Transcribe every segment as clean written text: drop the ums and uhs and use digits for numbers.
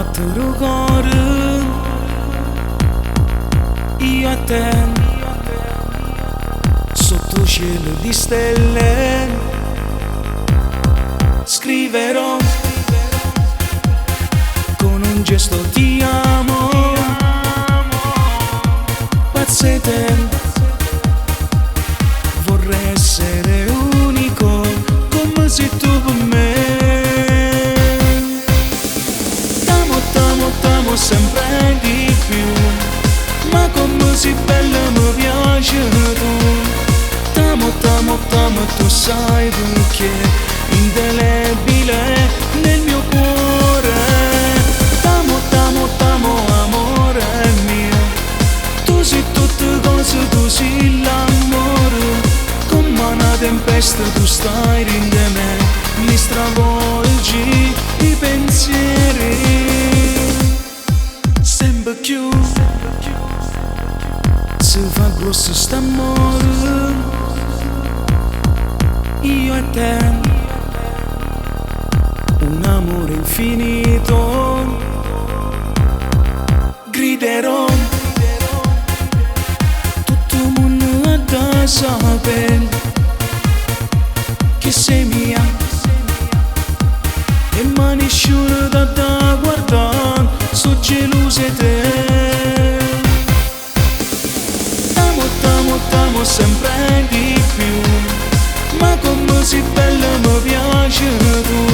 Altro cuore, io a te, sotto cielo di stelle, scriverò con un gesto ti amo, pazzete, vorrei essere unico come sei tu per me. T'amo sempre di più, ma come sei bella mi piace tu. T'amo, tu sai perché indelebile nel mio cuore. T'amo, amore mio, tu sei tutte cose, tu sei l'amore. Come una tempesta tu stai in me, mi stravolgi i pensieri. Sempre più si fa grosso st'amore, io e te, un amore infinito. Griderò, tutto il mondo ha da sapere che sei mia, e mani sciure da guardare, so gelose te. T'amo sempre di più, ma come sei bella mi piace tu.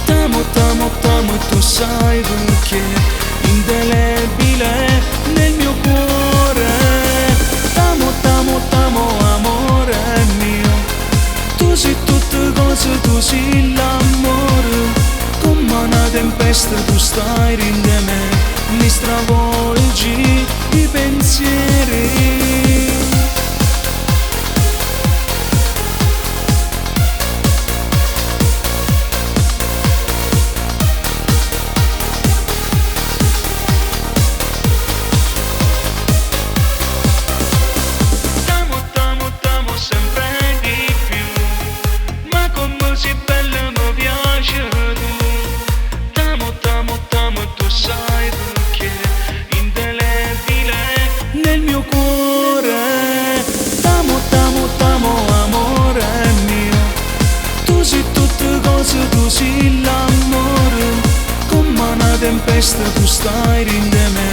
T'amo, tu sai perché indelebile nel mio cuore. T'amo, amore mio, tu sei tutte cose, tu sei l'amore. Come una tempesta tu stai in me, mi stravolgi i pensieri. Tu sei l'amore, come una tempesta tu stai in me.